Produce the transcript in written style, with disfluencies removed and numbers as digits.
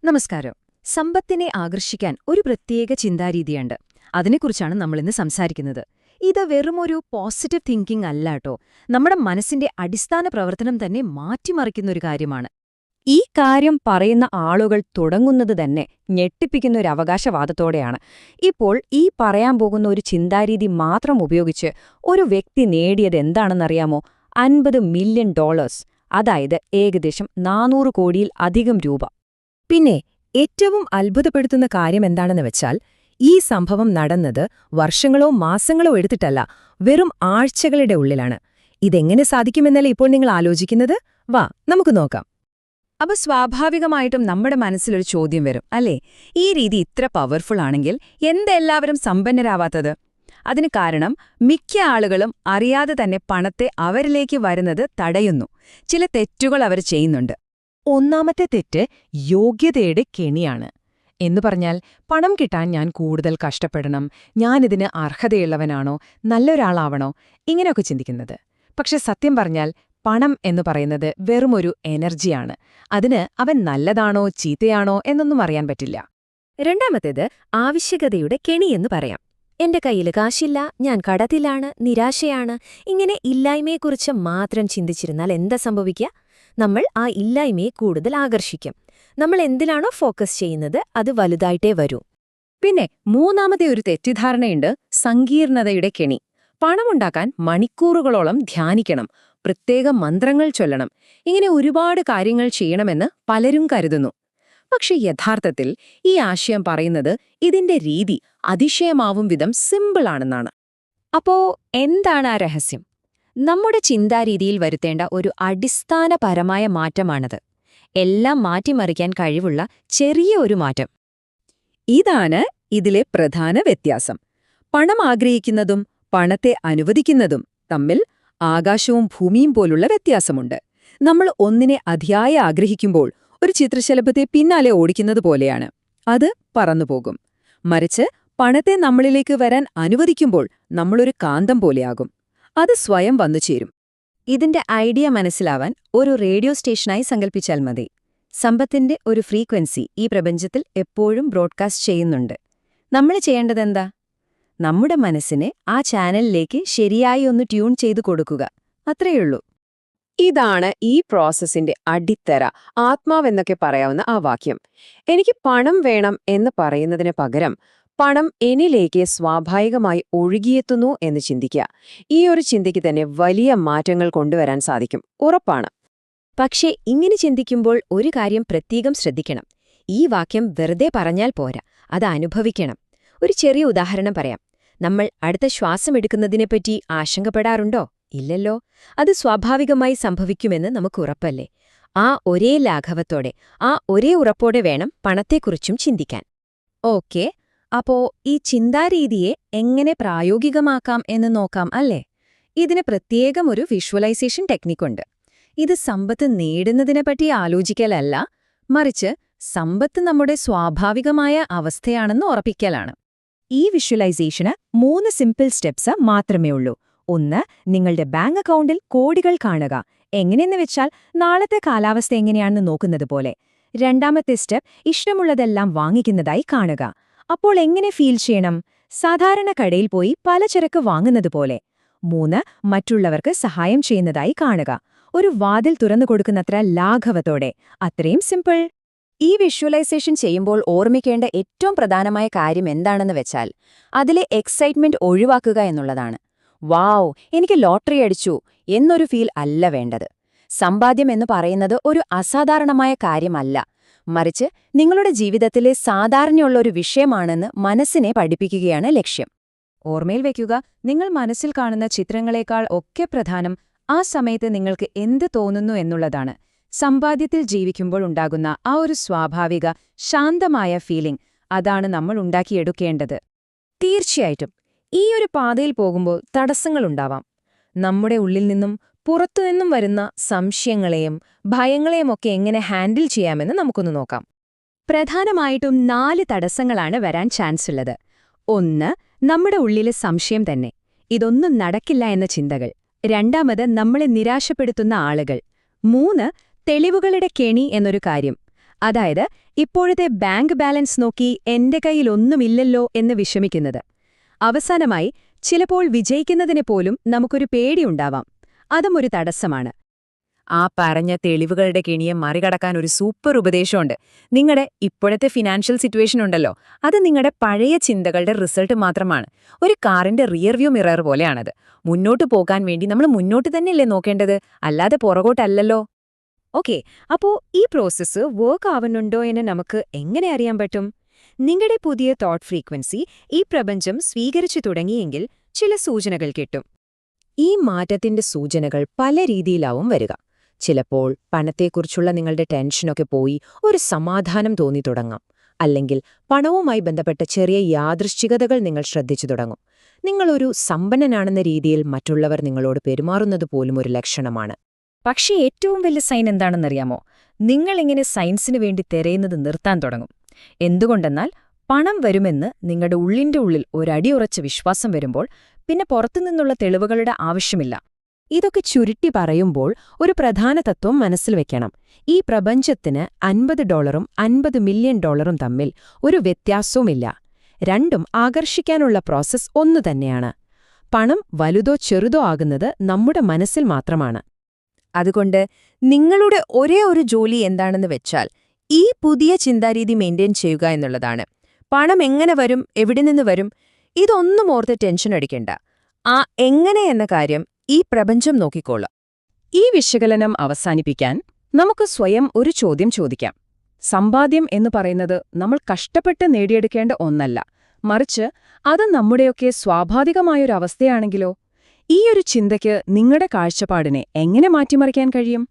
നമസ്കാരം. സമ്പത്തിനെ ആകർഷിക്കാൻ ഒരു പ്രത്യേക ചിന്താരീതിയുണ്ട്. അതിനെക്കുറിച്ചാണ് നമ്മളിന്ന് സംസാരിക്കുന്നത്. ഇത് വെറുമൊരു പോസിറ്റീവ് തിങ്കിംഗ് അല്ലാട്ടോ, നമ്മുടെ മനസ്സിന്റെ അടിസ്ഥാന പ്രവർത്തനം തന്നെ മാറ്റിമറിക്കുന്ന ഒരു കാര്യമാണ്. ഈ കാര്യം പറയുന്ന ആളുകൾ തുടങ്ങുന്നത് തന്നെ ഞെട്ടിപ്പിക്കുന്ന ഒരു അവകാശവാദത്തോടെയാണ്. ഇപ്പോൾ ഈ പറയാൻ പോകുന്ന ഒരു ചിന്താരീതി മാത്രം ഉപയോഗിച്ച് ഒരു വ്യക്തി നേടിയത് എന്താണെന്നറിയാമോ? $50 മില്യൺ, അതായത് ഏകദേശം 400 കോടിയിൽ അധികം രൂപ. പിന്നെ ഏറ്റവും അത്ഭുതപ്പെടുത്തുന്ന കാര്യം എന്താണെന്ന് വെച്ചാൽ, ഈ സംഭവം നടന്നത് വർഷങ്ങളോ മാസങ്ങളോ എടുത്തിട്ടല്ല, വെറും ആഴ്ചകളുടെ ഉള്ളിലാണ്. ഇതെങ്ങനെ സാധിക്കുമെന്നല്ലേ ഇപ്പോൾ നിങ്ങൾ ആലോചിക്കുന്നത്? വാ, നമുക്ക് നോക്കാം. അപ്പൊ സ്വാഭാവികമായിട്ടും നമ്മുടെ മനസ്സിലൊരു ചോദ്യം വരും, അല്ലേ? ഈ രീതി ഇത്ര പവർഫുൾ ആണെങ്കിൽ എന്തെല്ലാവരും സമ്പന്നരാവാത്തത്? അതിന് കാരണം മിക്ക ആളുകളും അറിയാതെ തന്നെ പണത്തെ അവരിലേക്ക് വരുന്നത് തടയുന്നു. ചില തെറ്റുകൾ അവർ ചെയ്യുന്നുണ്ട്. ഒന്നാമത്തെ തെറ്റ് യോഗ്യതയുടെ കെണിയാണ്. എന്നു പറഞ്ഞാൽ, പണം കിട്ടാൻ ഞാൻ കൂടുതൽ കഷ്ടപ്പെടണം, ഞാനിതിന് അർഹതയുള്ളവനാണോ, നല്ലൊരാളാവണോ, ഇങ്ങനെയൊക്കെ ചിന്തിക്കുന്നത്. പക്ഷെ സത്യം പറഞ്ഞാൽ പണം എന്നു പറയുന്നത് വെറുമൊരു എനർജിയാണ്. അതിന് അവൻ നല്ലതാണോ ചീത്തയാണോ എന്നൊന്നും അറിയാൻ പറ്റില്ല. രണ്ടാമത്തേത് ആവശ്യകതയുടെ കെണിയെന്ന് പറയാം. എന്റെ കയ്യിൽ കാശില്ല, ഞാൻ കടത്തിലാണ്, നിരാശയാണ്, ഇങ്ങനെ ഇല്ലായ്മയെക്കുറിച്ച് മാത്രം ചിന്തിച്ചിരുന്നാൽ എന്താ സംഭവിക്കുക? നമ്മൾ ആ ഇല്ലായ്മയെ കൂടുതൽ ആകർഷിക്കും. നമ്മൾ എന്തിലാണോ ഫോക്കസ് ചെയ്യുന്നത് അത് വലുതായിട്ടേ വരൂ. പിന്നെ മൂന്നാമത്തെ ഒരു തെറ്റിദ്ധാരണയുണ്ട്, സങ്കീർണതയുടെ കെണി. പണമുണ്ടാക്കാൻ മണിക്കൂറുകളോളം ധ്യാനിക്കണം, പ്രത്യേക മന്ത്രങ്ങൾ ചൊല്ലണം, ഇങ്ങനെ ഒരുപാട് കാര്യങ്ങൾ ചെയ്യണമെന്ന് പലരും കരുതുന്നു. പക്ഷെ യഥാർത്ഥത്തിൽ ഈ ആശയം പറയുന്നത് ഇതിന്റെ രീതി അതിശയമാവും വിധം സിമ്പിളാണെന്നാണ്. അപ്പോ എന്താണ് ആ രഹസ്യം? നമ്മുടെ ചിന്താരീതിയിൽ വരുത്തേണ്ട ഒരു അടിസ്ഥാനപരമായ മാറ്റമാണത്. എല്ലാം മാറ്റിമറിക്കാൻ കഴിവുള്ള ചെറിയ ഒരു മാറ്റം. ഇതാണ് ഇതിലെ പ്രധാന വ്യത്യാസം. പണം ആഗ്രഹിക്കുന്നതും പണത്തെ അനുവദിക്കുന്നതും തമ്മിൽ ആകാശവും ഭൂമിയും പോലുള്ള വ്യത്യാസമുണ്ട്. നമ്മൾ ഒന്നിനെ അതിയായി ആഗ്രഹിക്കുമ്പോൾ ഒരു ചിത്രശലഭത്തെ പിന്നാലെ ഓടിക്കുന്നത് പോലെയാണ്. അത് പറന്നുപോകും. മറിച്ച് പണത്തെ നമ്മളിലേക്ക് വരാൻ അനുവദിക്കുമ്പോൾ നമ്മളൊരു കാന്തം പോലെയാകും. അത് സ്വയം വന്നുചേരും. ഇതിന്റെ ഐഡിയ മനസ്സിലാവാൻ ഒരു റേഡിയോ സ്റ്റേഷനായി സങ്കല്പിച്ചാൽ മതി. സമ്പത്തിന്റെ ഒരു ഫ്രീക്വൻസി ഈ പ്രപഞ്ചത്തിൽ എപ്പോഴും ബ്രോഡ്കാസ്റ്റ് ചെയ്യുന്നുണ്ട്. നമ്മൾ ചെയ്യേണ്ടതെന്താ? നമ്മുടെ മനസ്സിനെ ആ ചാനലിലേക്ക് ശരിയായി ഒന്ന് ട്യൂൺ ചെയ്തു കൊടുക്കുക. അത്രയുള്ളൂ. ഇതാണ് ഈ പ്രോസസ്സിന്റെ അടിത്തറ, ആത്മാവെന്നൊക്കെ പറയാവുന്ന ആ വാക്യം. എനിക്ക് പണം വേണം എന്ന് പറയുന്നതിന് പകരം പണം എന്നിലേക്ക് സ്വാഭാവികമായി ഒഴുകിയെത്തുന്നു എന്ന് ചിന്തിക്കുക. ഈ ഒരു ചിന്തയ്ക്ക് തന്നെ വലിയ മാറ്റങ്ങൾ കൊണ്ടുവരാൻ സാധിക്കും, ഉറപ്പാണ്. പക്ഷേ ഇങ്ങനെ ചിന്തിക്കുമ്പോൾ ഒരു കാര്യം പ്രത്യേകം ശ്രദ്ധിക്കണം. ഈ വാക്യം വെറുതെ പറഞ്ഞാൽ പോരാ, അത് അനുഭവിക്കണം. ഒരു ചെറിയ ഉദാഹരണം പറയാം. നമ്മൾ അടുത്ത ശ്വാസമെടുക്കുന്നതിനെപ്പറ്റി ആശങ്കപ്പെടാറുണ്ടോ? ഇല്ലല്ലോ. അത് സ്വാഭാവികമായി സംഭവിക്കുമെന്ന് നമുക്ക് ഉറപ്പല്ലേ? ആ ഒരേ ലാഘവത്തോടെ, ആ ഒരേ ഉറപ്പോടെ വേണം പണത്തെക്കുറിച്ചും ചിന്തിക്കാൻ. ഓക്കെ, അപ്പോ ഈ ചിന്താരീതിയെ എങ്ങനെ പ്രായോഗികമാക്കാം എന്ന് നോക്കാം, അല്ലേ? ഇതിന് പ്രത്യേകം ഒരു വിഷ്വലൈസേഷൻ ടെക്നിക്കുണ്ട്. ഇത് സമ്പത്ത് നേടുന്നതിനെപ്പറ്റി ആലോചിക്കലല്ല, മറിച്ച് സമ്പത്ത് നമ്മുടെ സ്വാഭാവികമായ അവസ്ഥയാണെന്ന് ഉറപ്പിക്കലാണ്. ഈ വിഷ്വലൈസേഷന് 3 സിമ്പിൾ സ്റ്റെപ്സ് മാത്രമേ ഉള്ളൂ. 1. നിങ്ങളുടെ ബാങ്ക് അക്കൗണ്ടിൽ കോടികൾ കാണുക. എങ്ങനെയെന്ന് വെച്ചാൽ നാളത്തെ കാലാവസ്ഥ എങ്ങനെയാണെന്ന് നോക്കുന്നത് പോലെ. 2ാമത്തെ സ്റ്റെപ്പ് ഇഷ്ടമുള്ളതെല്ലാം വാങ്ങിക്കുന്നതായി കാണുക. അപ്പോൾ എങ്ങനെ ഫീൽ ചെയ്യണം? സാധാരണ കടയിൽ പോയി പലചരക്ക് വാങ്ങുന്നത് പോലെ. 3. മറ്റുള്ളവർക്ക് സഹായം ചെയ്യുന്നതായി കാണുക. ഒരു വാതിൽ തുറന്നുകൊടുക്കുന്നത്ര ലാഘവത്തോടെ. അത്രയും സിമ്പിൾ. ഈ വിഷ്വലൈസേഷൻ ചെയ്യുമ്പോൾ ഓർമ്മിക്കേണ്ട ഏറ്റവും പ്രധാനമായ കാര്യം എന്താണെന്ന് വെച്ചാൽ അതിലെ എക്സൈറ്റ്മെന്റ് ഒഴിവാക്കുക എന്നുള്ളതാണ്. വാവ്, എനിക്ക് ലോട്ടറി അടിച്ചു എന്നൊരു ഫീൽ അല്ല വേണ്ടത്. സമ്പാദ്യം എന്ന് പറയുന്നത് ഒരു അസാധാരണമായ കാര്യമല്ല, മറിച്ച് നിങ്ങളുടെ ജീവിതത്തിലെ സാധാരണയുള്ള ഒരു വിഷയമാണെന്ന് മനസ്സിനെ പഠിപ്പിക്കുകയാണ് ലക്ഷ്യം. ഓർമ്മയിൽ വയ്ക്കുക, നിങ്ങൾ മനസ്സിൽ കാണുന്ന ചിത്രങ്ങളെക്കാൾ ഒക്കെ പ്രധാനം ആ സമയത്ത് നിങ്ങൾക്ക് എന്ത് തോന്നുന്നു എന്നുള്ളതാണ്. സമ്പാദ്യത്തിൽ ജീവിക്കുമ്പോൾ ഉണ്ടാകുന്ന ആ ഒരു സ്വാഭാവിക ശാന്തമായ ഫീലിംഗ്, അതാണ് നമ്മൾ ഉണ്ടാക്കിയെടുക്കേണ്ടത്. തീർച്ചയായിട്ടും ഈ ഒരു പാതയിൽ പോകുമ്പോൾ തടസ്സങ്ങളുണ്ടാവാം. നമ്മുടെ ഉള്ളിൽ നിന്നും പുറത്തുനിന്നും വരുന്ന സംശയങ്ങളെയും ഭയങ്ങളെയുമൊക്കെ എങ്ങനെ ഹാൻഡിൽ ചെയ്യാമെന്ന് നമുക്കൊന്ന് നോക്കാം. പ്രധാനമായിട്ടും 4 തടസ്സങ്ങളാണ് വരാൻ ചാൻസ് ഉള്ളത്. 1. നമ്മുടെ ഉള്ളിലെ സംശയം തന്നെ, ഇതൊന്നും നടക്കില്ല എന്ന ചിന്തകൾ. 2. നമ്മളെ നിരാശപ്പെടുത്തുന്ന ആളുകൾ. 3. തെളിവുകളുടെ കെണി എന്നൊരു കാര്യം. അതായത് ഇപ്പോഴത്തെ ബാങ്ക് ബാലൻസ് നോക്കി എന്റെ കയ്യിലൊന്നുമില്ലല്ലോ എന്ന് വിഷമിക്കുന്നത്. അവസാനമായി ചിലപ്പോൾ വിജയിക്കുന്നതിനെ പോലും നമുക്കൊരു പേടിയുണ്ടാവാം. അതും ഒരു തടസ്സമാണ്. ആ പറഞ്ഞ തെളിവുകളുടെ കെണിയെ മറികടക്കാൻ ഒരു സൂപ്പർ ഉപദേശമുണ്ട്. നിങ്ങളുടെ ഇപ്പോഴത്തെ ഫിനാൻഷ്യൽ സിറ്റുവേഷൻ ഉണ്ടല്ലോ, അത് നിങ്ങളുടെ പഴയ ചിന്തകളുടെ റിസൾട്ട് മാത്രമാണ്. ഒരു കാറിന്റെ റിയർവ്യൂ മിറർ പോലെയാണത്. മുന്നോട്ട് പോകാൻ വേണ്ടി നമ്മൾ മുന്നോട്ട് തന്നെയല്ലേ നോക്കേണ്ടത്, അല്ലാതെ പുറകോട്ടല്ലല്ലോ. ഓക്കെ, അപ്പോ ഈ പ്രോസസ്സ് വർക്ക് ആവുന്നുണ്ടോ എന്ന് നമുക്ക് എങ്ങനെ അറിയാൻ പറ്റും? നിങ്ങളുടെ പുതിയ തോട്ട് ഫ്രീക്വൻസി ഈ പ്രപഞ്ചം സ്വീകരിച്ചു തുടങ്ങിയെങ്കിൽ ചില സൂചനകൾ കിട്ടും. ഈ മാറ്റത്തിന്റെ സൂചനകൾ പല രീതിയിലാവും വരിക. ചിലപ്പോൾ പണത്തെക്കുറിച്ചുള്ള നിങ്ങളുടെ ടെൻഷനൊക്കെ പോയി ഒരു സമാധാനം തോന്നി തുടങ്ങാം. അല്ലെങ്കിൽ പണവുമായി ബന്ധപ്പെട്ട ചെറിയ യാദൃശ്ചികതകൾ നിങ്ങൾ ശ്രദ്ധിച്ചു തുടങ്ങും. നിങ്ങളൊരു സമ്പന്നനാണെന്ന രീതിയിൽ മറ്റുള്ളവർ നിങ്ങളോട് പെരുമാറുന്നത് പോലും ഒരു ലക്ഷണമാണ്. പക്ഷേ ഏറ്റവും വലിയ സൈൻ എന്താണെന്നറിയാമോ? നിങ്ങളിങ്ങനെ സയൻസിനു വേണ്ടി തിരയുന്നത് നിർത്താൻ തുടങ്ങും. എന്തുകൊണ്ടെന്നാൽ പണം വരുമെന്ന് നിങ്ങളുടെ ഉള്ളിന്റെ ഉള്ളിൽ ഒരടിയുറച്ച വിശ്വാസം വരുമ്പോൾ പിന്നെ പുറത്തുനിന്നുള്ള തെളിവുകളുടെ ആവശ്യമില്ല. ഇതൊക്കെ ചുരുട്ടി പറയുമ്പോൾ ഒരു പ്രധാന തത്വം മനസ്സിൽ വെക്കണം. ഈ പ്രപഞ്ചത്തിന് $50 $50 മില്യൺ തമ്മിൽ ഒരു വ്യത്യാസവുമില്ല. രണ്ടും ആകർഷിക്കാനുള്ള പ്രോസസ്സ് ഒന്നുതന്നെയാണ്. പണം വലുതോ ചെറുതോ ആകുന്നത് നമ്മുടെ മനസ്സിൽ മാത്രമാണ്. അതുകൊണ്ട് നിങ്ങളുടെ ഒരേ ഒരു ജോലി എന്താണെന്ന് വെച്ചാൽ ഈ പുതിയ ചിന്താരീതി മെയിൻറ്റെയിൻ ചെയ്യുക എന്നുള്ളതാണ്. പണം എങ്ങനെ വരും, എവിടെ നിന്ന് വരും, ഇതൊന്നും ഓർത്ത് ടെൻഷൻ അടിക്കണ്ട. ആ എങ്ങനെ എന്ന കാര്യം ഈ പ്രപഞ്ചം നോക്കിക്കോളാം. ഈ വിശകലനം അവസാനിപ്പിക്കാൻ നമുക്ക് സ്വയം ഒരു ചോദ്യം ചോദിക്കാം. സമ്പാദ്യം എന്ന് പറയുന്നത് നമ്മൾ കഷ്ടപ്പെട്ട് നേടിയെടുക്കേണ്ട ഒന്നല്ല, മറിച്ച് അത് നമ്മുടെയൊക്കെ സ്വാഭാവികമായൊരവസ്ഥയാണെങ്കിലോ? ഈയൊരു ചിന്തയ്ക്ക് നിങ്ങളുടെ കാഴ്ചപ്പാടിനെ എങ്ങനെ മാറ്റിമറിക്കാൻ കഴിയും?